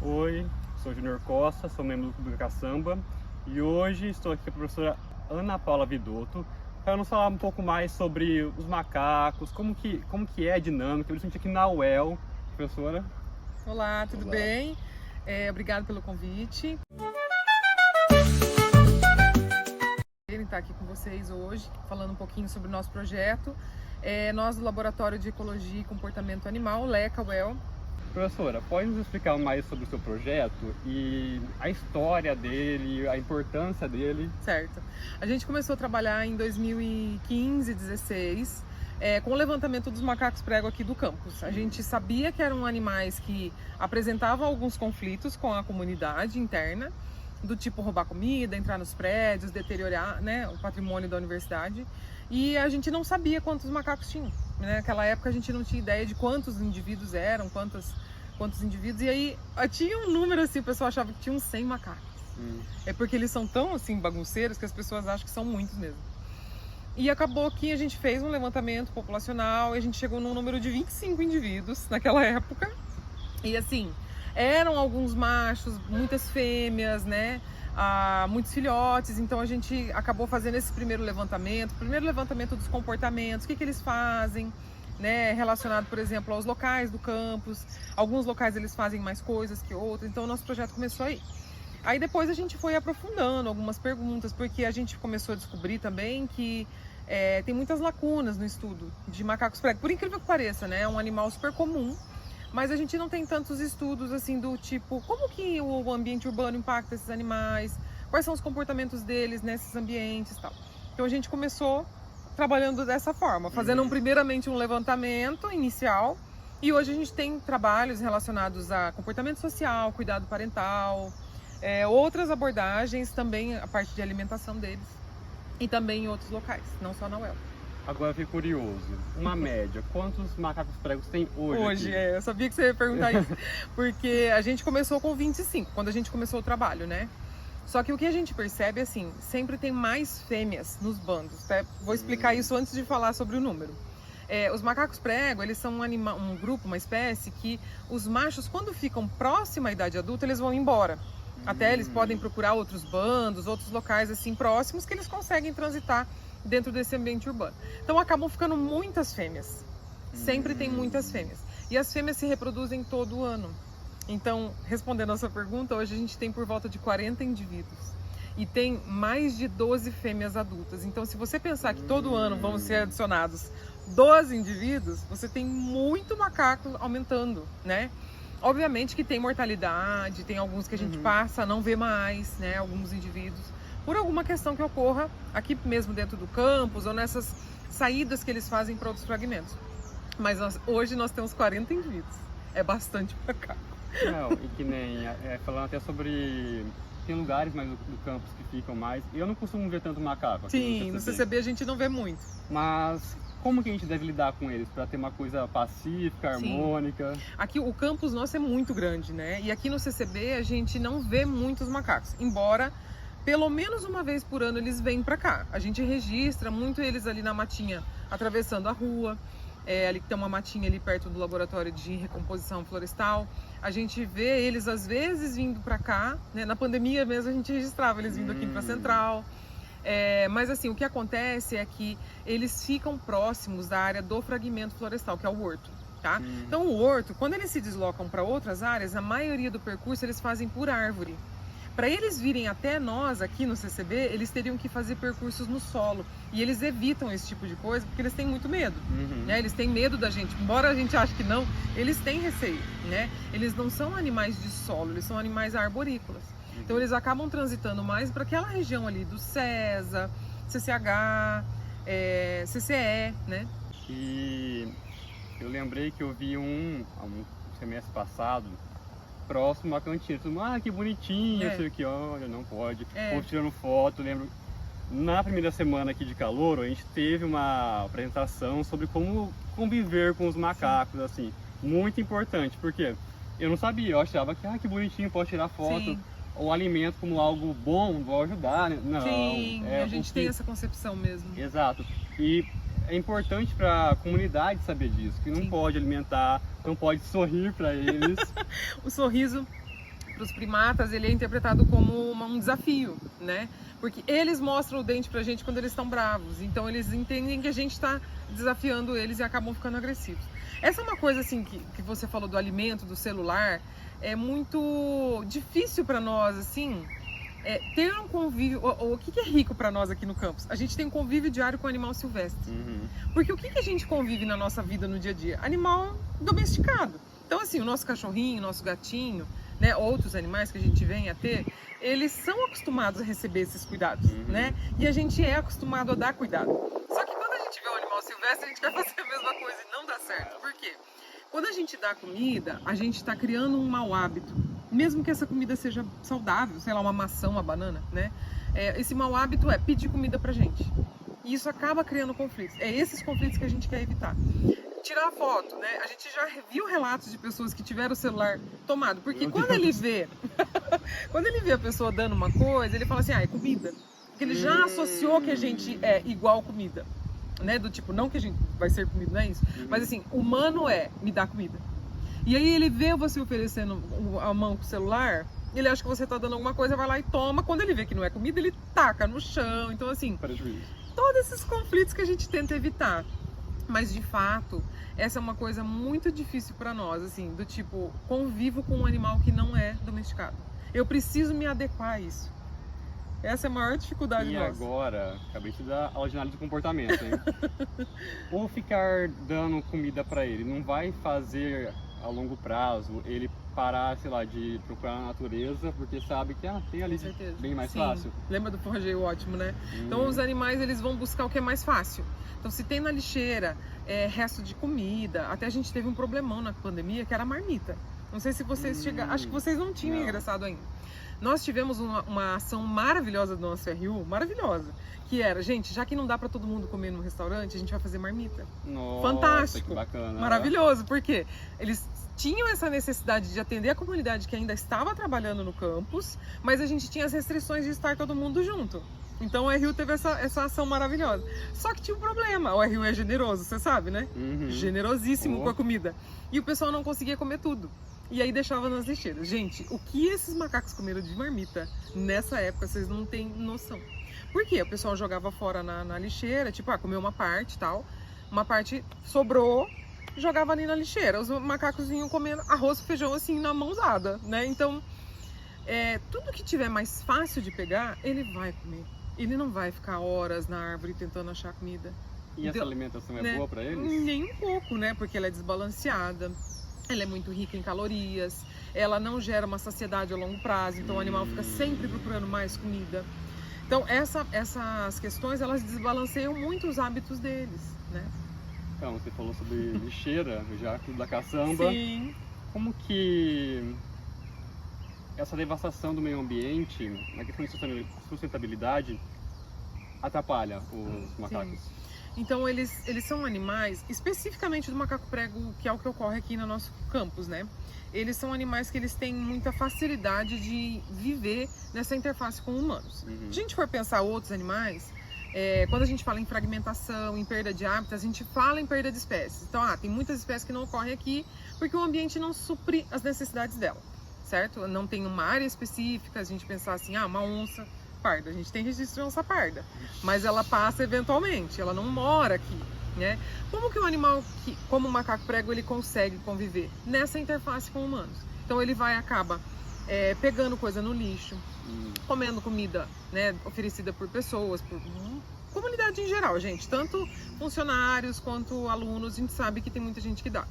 Oi, sou Júnior Costa, sou membro do Clube Caçamba e hoje estou aqui com a professora Ana Paula Vidotto para nos falar um pouco mais sobre os macacos, como que é a dinâmica, principalmente aqui na UEL. Professora? Olá, tudo Olá. bem? Obrigado pelo convite. Ele está aqui com vocês hoje, falando um pouquinho sobre o nosso projeto. Nós do Laboratório de Ecologia e Comportamento Animal, LECA-UEL. Professora, pode nos explicar mais sobre o seu projeto e a história dele, a importância dele? Certo. A gente começou a trabalhar em 2015, 16, com o levantamento dos macacos prego aqui do campus. A gente sabia que eram animais que apresentavam alguns conflitos com a comunidade interna, do tipo roubar comida, entrar nos prédios, deteriorar, né, o patrimônio da universidade. E a gente não sabia quantos macacos tinham. Naquela época a gente não tinha ideia de quantos indivíduos eram, quantos indivíduos. E aí tinha um número assim, o pessoal achava que tinham 100 macacos. É porque eles são tão assim bagunceiros que as pessoas acham que são muitos mesmo. E acabou que a gente fez um levantamento populacional e a gente chegou num número de 25 indivíduos naquela época. E assim, eram alguns machos, muitas fêmeas, né? Muitos filhotes. Então a gente acabou fazendo esse primeiro levantamento dos comportamentos, o que eles fazem, né? Relacionado, por exemplo, aos locais do campus. Alguns locais eles fazem mais coisas que outros. Então o nosso projeto começou aí. Aí depois a gente foi aprofundando algumas perguntas, porque a gente começou a descobrir também que tem muitas lacunas no estudo de macacos prego. Por incrível que pareça, né? É um animal super comum, mas a gente não tem tantos estudos assim do tipo, como que o ambiente urbano impacta esses animais, quais são os comportamentos deles nesses ambientes e tal. Então a gente começou trabalhando dessa forma, fazendo primeiramente um levantamento inicial, e hoje a gente tem trabalhos relacionados a comportamento social, cuidado parental, outras abordagens também, a parte de alimentação deles, e também em outros locais, não só na UEL. Agora eu fiquei curioso, uma média, quantos macacos pregos tem hoje aqui? Eu sabia que você ia perguntar isso, porque a gente começou com 25, quando a gente começou o trabalho, né? Só que o que a gente percebe, assim, sempre tem mais fêmeas nos bandos, tá? Vou explicar isso antes de falar sobre o número. Os macacos prego, eles são um grupo, uma espécie que os machos, quando ficam próximo à idade adulta, eles vão embora. Até eles podem procurar outros bandos, outros locais assim próximos que eles conseguem transitar dentro desse ambiente urbano. Então acabam ficando muitas fêmeas. Sempre tem muitas fêmeas. E as fêmeas se reproduzem todo ano. Então, respondendo a sua pergunta, hoje a gente tem por volta de 40 indivíduos. E tem mais de 12 fêmeas adultas. Então, se você pensar que todo ano vão ser adicionados 12 indivíduos, você tem muito macaco aumentando, né? Obviamente que tem mortalidade, tem alguns que a gente passa a não ver mais, né? Alguns indivíduos, por alguma questão que ocorra aqui mesmo dentro do campus ou nessas saídas que eles fazem para outros fragmentos. Mas hoje nós temos 40 indivíduos. É bastante macaco. Não, e que nem, falando até sobre, tem lugares mais do campus que ficam mais, eu não costumo ver tanto macaco aqui. Sim, no CCB a gente não vê muito. Mas como que a gente deve lidar com eles para ter uma coisa pacífica, harmônica? Aqui o campus nosso é muito grande, né? E aqui no CCB a gente não vê muitos macacos, embora pelo menos uma vez por ano eles vêm para cá. A gente registra muito eles ali na matinha, atravessando a rua. Ali que tem uma matinha ali perto do laboratório de recomposição florestal. A gente vê eles às vezes vindo para cá, né? Na pandemia mesmo a gente registrava eles vindo aqui para a Central. Mas assim, o que acontece é que eles ficam próximos da área do fragmento florestal, que é o horto, tá? Então o horto, quando eles se deslocam para outras áreas, a maioria do percurso eles fazem por árvore. Para eles virem até nós aqui no CCB, eles teriam que fazer percursos no solo. E eles evitam esse tipo de coisa porque eles têm muito medo. Né? Eles têm medo da gente. Embora a gente ache que não, eles têm receio. Né? Eles não são animais de solo, eles são animais arborícolas. Então eles acabam transitando mais para aquela região ali do CESA, CCH, CCE, né? E eu lembrei que eu vi um semestre passado, próximo à cantina. Todo mundo, que bonitinho, sei o que, olha, não pode. Ou tirando foto, lembro. Na primeira semana aqui de calor, a gente teve uma apresentação sobre como conviver com os macacos, assim. Muito importante, porque eu não sabia, eu achava que bonitinho, pode tirar foto. Sim. O alimento como algo bom, vou ajudar, né? Não. Sim, a gente tem essa concepção mesmo. Exato. E é importante para a comunidade saber disso, que não pode alimentar, não pode sorrir para eles. O sorriso para os primatas ele é interpretado como um desafio, né? Porque eles mostram o dente pra gente quando eles estão bravos, então eles entendem que a gente está desafiando eles e acabam ficando agressivos. Essa é uma coisa assim que você falou do alimento, do celular, é muito difícil para nós assim, ter um convívio. O que é rico para nós aqui no campus? A gente tem um convívio diário com animal silvestre. Porque o que a gente convive na nossa vida no dia a dia? Animal domesticado. Então assim, o nosso cachorrinho, o nosso gatinho, né, outros animais que a gente vem a ter, eles são acostumados a receber esses cuidados, né? E a gente é acostumado a dar cuidado. Só que quando a gente vê um animal silvestre, a gente vai fazer a mesma coisa e não dá certo. Por quê? Quando a gente dá comida, a gente está criando um mau hábito. Mesmo que essa comida seja saudável, sei lá, uma maçã, uma banana, né? Esse mau hábito é pedir comida pra gente. E isso acaba criando conflitos. É esses conflitos que a gente quer evitar. Tirar foto, né? A gente já viu relatos de pessoas que tiveram o celular tomado. Porque quando ele vê a pessoa dando uma coisa, ele fala assim, é comida. Porque ele já associou que a gente é igual comida. Né? Do tipo, não que a gente vai ser comida, não é isso. Mas assim, humano me dá comida. E aí ele vê você oferecendo a mão com o celular, ele acha que você tá dando alguma coisa, vai lá e toma. Quando ele vê que não é comida, ele taca no chão. Então assim, todos esses conflitos que a gente tenta evitar. Mas de fato, essa é uma coisa muito difícil para nós, assim, do tipo, convivo com um animal que não é domesticado. Eu preciso me adequar a isso. Essa é a maior dificuldade nossa. E agora, acabei de dar aula de análise de comportamento, hein? Ou ficar dando comida para ele não vai fazer a longo prazo ele parar, sei lá, de procurar na natureza, porque sabe que tem ali bem mais fácil. Lembra do forrageio ótimo, né? Então os animais eles vão buscar o que é mais fácil. Então se tem na lixeira resto de comida, até a gente teve um problemão na pandemia que era a marmita. Não sei se vocês chegaram, acho que vocês não tinham ingressado ainda. Nós tivemos uma ação maravilhosa do nosso RU, maravilhosa, que era, gente, já que não dá para todo mundo comer no restaurante, a gente vai fazer marmita. Nossa, fantástico, que bacana. Maravilhoso, porque eles tinham essa necessidade de atender a comunidade que ainda estava trabalhando no campus, mas a gente tinha as restrições de estar todo mundo junto. Então o RU teve essa ação maravilhosa. Só que tinha um problema, o RU é generoso, você sabe, né? Generosíssimo com a comida. E o pessoal não conseguia comer tudo. E aí deixava nas lixeiras. Gente, o que esses macacos comeram de marmita nessa época, vocês não têm noção. Por quê? O pessoal jogava fora na lixeira, tipo, comeu uma parte e tal. Uma parte sobrou, jogava ali na lixeira. Os macacos vinham comendo arroz e feijão assim na mãozada, né? Então, tudo que tiver mais fácil de pegar, ele vai comer. Ele não vai ficar horas na árvore tentando achar comida. E essa alimentação é boa para eles? Nem um pouco, né? Porque ela é desbalanceada. Ela é muito rica em calorias, ela não gera uma saciedade a longo prazo, então o animal fica sempre procurando mais comida. Então essas questões, elas desbalanceiam muito os hábitos deles, né? Então, você falou sobre lixeira, já da caçamba. Sim. Como que essa devastação do meio ambiente, na questão de sustentabilidade, atrapalha os macacos? Sim. Então eles são animais, especificamente do macaco prego, que é o que ocorre aqui no nosso campus, né? Eles são animais que eles têm muita facilidade de viver nessa interface com humanos. Se a gente for pensar outros animais, quando a gente fala em fragmentação, em perda de hábitat, a gente fala em perda de espécies. Então, tem muitas espécies que não ocorrem aqui porque o ambiente não supre as necessidades dela, certo? Não tem uma área específica, a gente pensar assim, uma onça parda, a gente tem registro de onça parda, mas ela passa eventualmente, ela não mora aqui, né? Como que um animal como o macaco prego, ele consegue conviver? Nessa interface com humanos. Então ele acaba pegando coisa no lixo, comendo comida, né, oferecida por pessoas, por comunidade em geral, gente, tanto funcionários quanto alunos, a gente sabe que tem muita gente que dá.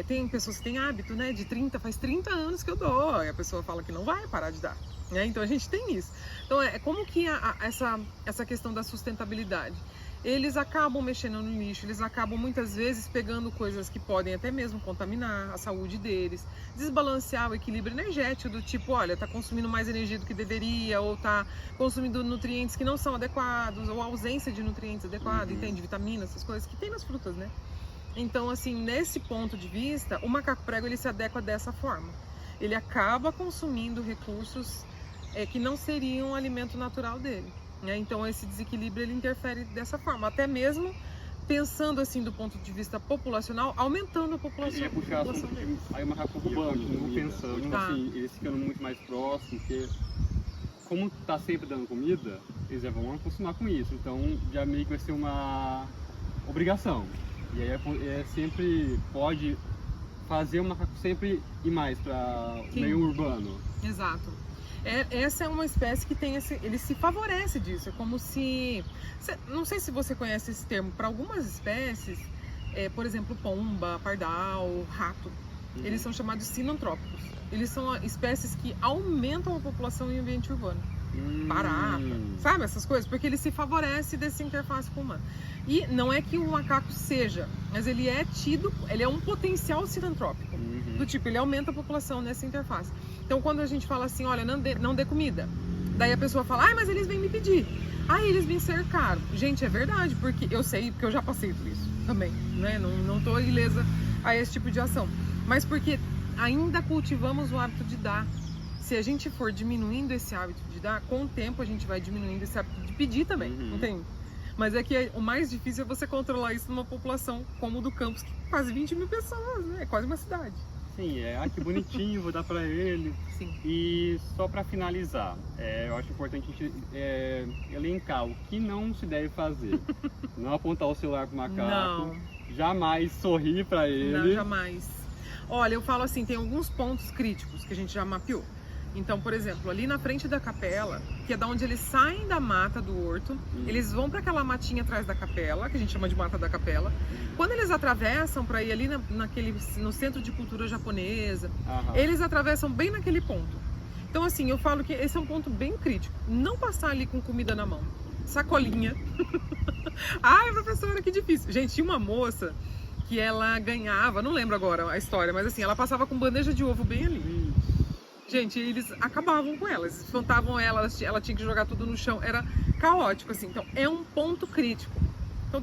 Tem pessoas que têm hábito, né, faz 30 anos que eu dou, e a pessoa fala que não vai parar de dar. Então a gente tem isso. Então como que essa questão da sustentabilidade? Eles acabam mexendo no lixo, eles acabam muitas vezes pegando coisas que podem até mesmo contaminar a saúde deles, desbalancear o equilíbrio energético do tipo, olha, tá consumindo mais energia do que deveria, ou tá consumindo nutrientes que não são adequados, ou ausência de nutrientes adequados, entende? Vitaminas, essas coisas que tem nas frutas, né? Então, assim, nesse ponto de vista, o macaco prego ele se adequa dessa forma. Ele acaba consumindo recursos que não seriam o alimento natural dele, né? Então esse desequilíbrio ele interfere dessa forma, até mesmo pensando assim do ponto de vista populacional, aumentando a população. Eu ia puxar aí o macaco urbano, continuo pensando, assim, eles ficando muito mais próximos, porque como tá sempre dando comida, eles já vão acostumar com isso, então já meio que vai ser uma obrigação. E aí sempre pode fazer o macaco sempre ir mais para o meio urbano. Exato. Essa é uma espécie que tem ele se favorece disso. É como se, não sei se você conhece esse termo, para algumas espécies, por exemplo, pomba, pardal, rato, eles são chamados sinantrópicos. Eles são espécies que aumentam a população em ambiente urbano. Barata, sabe essas coisas? Porque ele se favorece dessa interface com o humano. E não é que o macaco seja, mas ele é um potencial sinantrópico. Do tipo, ele aumenta a população nessa interface. Então quando a gente fala assim, olha, não dê comida, daí a pessoa fala, mas eles vêm me pedir, eles me cercaram. Gente, é verdade, porque eu sei, porque eu já passei por isso também, né? Não tô ilesa a esse tipo de ação, mas porque ainda cultivamos o hábito de dar. Se a gente for diminuindo esse hábito de dar, com o tempo a gente vai diminuindo esse hábito de pedir também, não tem? Mas é que o mais difícil é você controlar isso numa população como o do campus, que quase 20 mil pessoas, né? É quase uma cidade. Sim, que bonitinho, vou dar pra ele. Sim. E só pra finalizar, eu acho importante a gente elencar o que não se deve fazer. Não apontar o celular pro macaco. Não. Jamais sorrir pra ele. Não, jamais. Olha, eu falo assim, tem alguns pontos críticos que a gente já mapeou. Então, por exemplo, ali na frente da capela, que é da onde eles saem da mata do horto, eles vão para aquela matinha atrás da capela, que a gente chama de mata da capela. Quando eles atravessam para ir ali no centro de cultura japonesa, eles atravessam bem naquele ponto. Então, assim, eu falo que esse é um ponto bem crítico. Não passar ali com comida na mão. Sacolinha. Ai, professora, que difícil. Gente, tinha uma moça que ela ganhava, não lembro agora a história, mas assim, ela passava com bandeja de ovo bem ali. Gente, eles acabavam com ela, eles espantavam ela tinha que jogar tudo no chão, era caótico, assim. Então, é um ponto crítico. Então,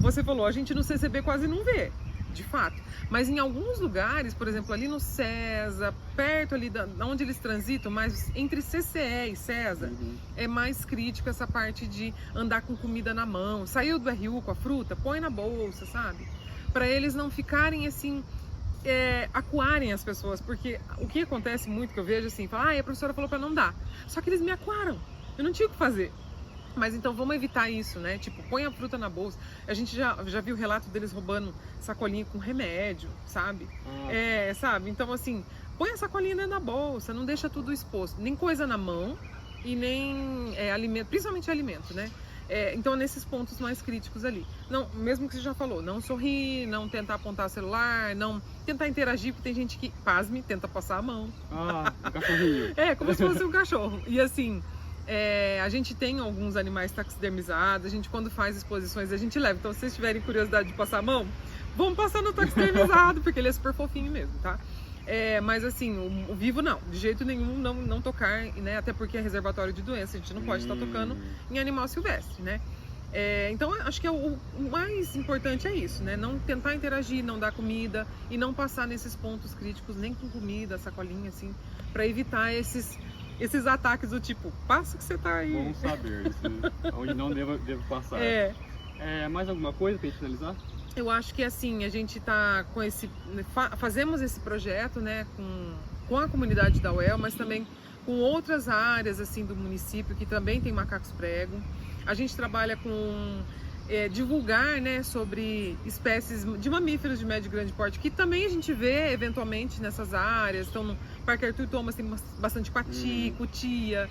você falou, a gente no CCB quase não vê, de fato. Mas em alguns lugares, por exemplo, ali no CESA, perto ali da onde eles transitam, mas entre CCE e CESA, é mais crítico essa parte de andar com comida na mão. Saiu do RU com a fruta, põe na bolsa, sabe? Para eles não ficarem assim... acuarem as pessoas, porque o que acontece muito que eu vejo assim, fala, a professora falou para não dar, só que eles me acuaram, eu não tinha o que fazer. Mas então vamos evitar isso, né? Tipo, põe a fruta na bolsa. A gente já viu relato deles roubando sacolinha com remédio, sabe? Sabe? Então assim, põe a sacolinha dentro da bolsa, não deixa tudo exposto, nem coisa na mão e nem alimento, principalmente alimento, né? Então, nesses pontos mais críticos ali. Não, mesmo que você já falou, não sorrir, não tentar apontar o celular, não tentar interagir, porque tem gente que, pasme, tenta passar a mão. Um cachorrinho. Como se fosse um cachorro. E assim, a gente tem alguns animais taxidermizados, a gente quando faz exposições, a gente leva. Então, se vocês tiverem curiosidade de passar a mão, vamos passar no taxidermizado, porque ele é super fofinho mesmo, tá? Mas assim, o vivo não, de jeito nenhum não tocar, né? Até porque é reservatório de doença, a gente não pode estar tocando em animal silvestre, né? Então acho que o mais importante é isso, né? Não tentar interagir, não dar comida e não passar nesses pontos críticos, nem com comida, sacolinha, assim, para evitar esses ataques do tipo, passa que você tá aí. Bom saber, onde não devo passar. Mais alguma coisa para finalizar? Eu acho que assim, a gente tá com fazemos esse projeto, né, com a comunidade da UEL, mas também com outras áreas assim do município que também tem macacos prego. A gente trabalha com divulgar, né, sobre espécies de mamíferos de médio e grande porte, que também a gente vê eventualmente nessas áreas. Então no Parque Arthur Thomas tem bastante coati, cutia.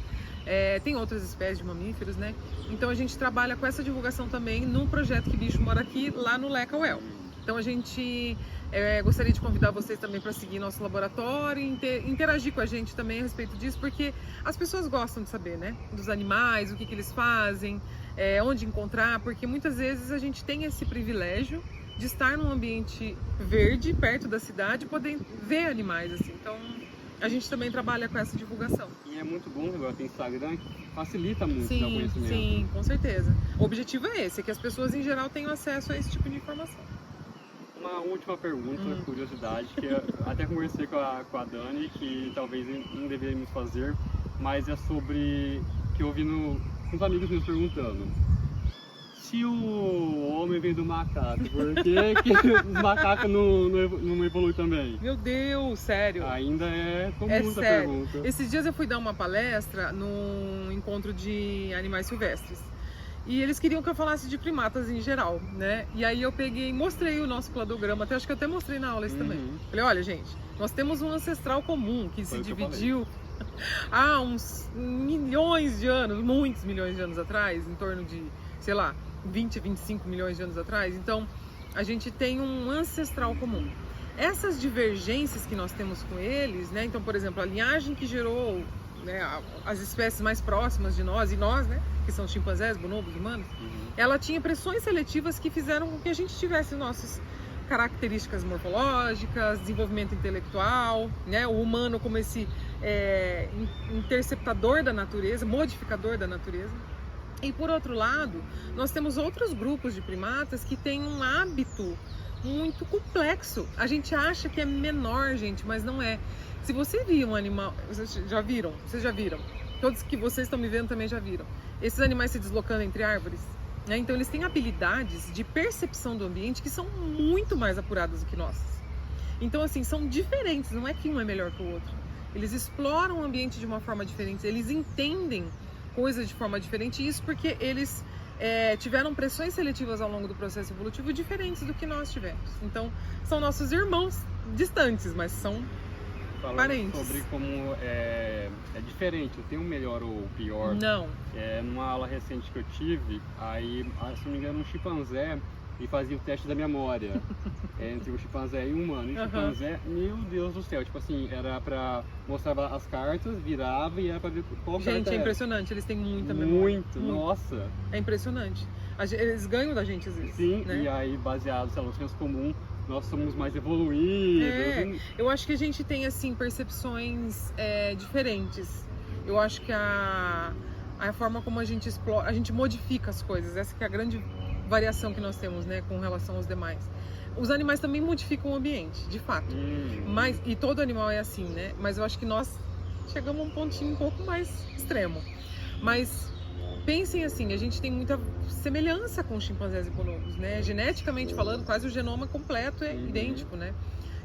Tem outras espécies de mamíferos, né? Então a gente trabalha com essa divulgação também num projeto Que Bicho Mora Aqui, lá no Leca UEL. Então a gente gostaria de convidar vocês também para seguir nosso laboratório e interagir com a gente também a respeito disso, porque as pessoas gostam de saber, né? Dos animais, o que eles fazem, onde encontrar, porque muitas vezes a gente tem esse privilégio de estar num ambiente verde, perto da cidade, e poder ver animais, assim. Então a gente também trabalha com essa divulgação. E é muito bom agora tem Instagram, que facilita muito o conhecimento. Sim, com certeza. O objetivo é esse, que as pessoas em geral tenham acesso a esse tipo de informação. Uma última pergunta, curiosidade, que eu até conversei com a Dani, que talvez não deveríamos fazer, mas é sobre que eu ouvi com os amigos meus perguntando. se o homem veio do macaco, por que os macacos não evoluem também? Meu Deus, sério. Ainda é comum É essa sério. pergunta. Esses dias eu fui dar uma palestra num encontro de animais silvestres. E eles queriam que eu falasse de primatas em geral, né? E aí eu peguei e mostrei o nosso cladograma, acho que eu até mostrei na aula isso também. Falei, olha gente, nós temos um ancestral comum que se dividiu há uns milhões de anos, muitos milhões de anos atrás, em torno de, sei lá, 20, 25 milhões de anos atrás. Então, a gente tem um ancestral comum. Essas divergências que nós temos com eles, né? Então, por exemplo, a linhagem que gerou, né, as espécies mais próximas de nós, e nós, né, que são chimpanzés, bonobos, humanos, ela tinha pressões seletivas que fizeram com que a gente tivesse nossas características morfológicas, desenvolvimento intelectual, né, o humano como esse interceptador da natureza, modificador da natureza. E por outro lado, nós temos outros grupos de primatas que têm um hábito muito complexo. A gente acha que é menor, gente, mas não é. Se você vir um animal, vocês já viram? Todos que vocês estão me vendo também já viram. Esses animais se deslocando entre árvores, né? Então eles têm habilidades de percepção do ambiente que são muito mais apuradas do que nossas. Então assim, são diferentes, não é que um é melhor que o outro. Eles exploram o ambiente de uma forma diferente, eles entendem coisas de forma diferente, e isso porque eles tiveram pressões seletivas ao longo do processo evolutivo diferentes do que nós tivemos. Então são nossos irmãos distantes, mas são parentes. Sobre como é diferente, tem um melhor ou pior. Não. Numa aula recente que eu tive, aí, se não me engano, um chimpanzé e fazia o teste da memória entre o chimpanzé e o humano. E o chimpanzé, meu Deus do céu, tipo assim, era pra mostrar as cartas, virava e era pra ver qual carta Gente, é impressionante, eles têm muita memória. Muito, nossa. É impressionante. Eles ganham da gente às vezes. Sim, né? E aí, baseado, sei lá, no senso comum, nós somos mais evoluídos. Eu acho que a gente tem, assim, percepções diferentes. Eu acho que a forma como a gente explora, a gente modifica as coisas, essa que é a grande variação que nós temos, né, com relação aos demais. Os animais também modificam o ambiente, de fato. E todo animal é assim, né? Mas eu acho que nós chegamos a um pontinho um pouco mais extremo. Mas pensem assim, a gente tem muita semelhança com os chimpanzés e bonobos, né? Geneticamente falando, quase o genoma completo é idêntico, né?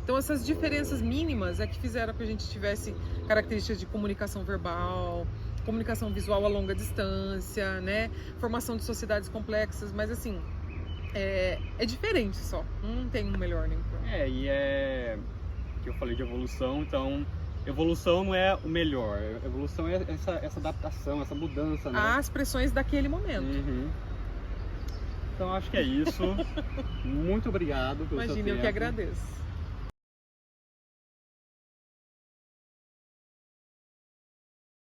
Então essas diferenças mínimas é que fizeram que a gente tivesse características de comunicação verbal, comunicação visual a longa distância, né? Formação de sociedades complexas, mas assim, é diferente só, não tem um melhor nem pior. Que eu falei de evolução, então evolução não é o melhor, evolução é essa adaptação, essa mudança, né? As pressões daquele momento. Então acho que é isso. Muito obrigado pelo seu tempo. Imagina, eu que agradeço.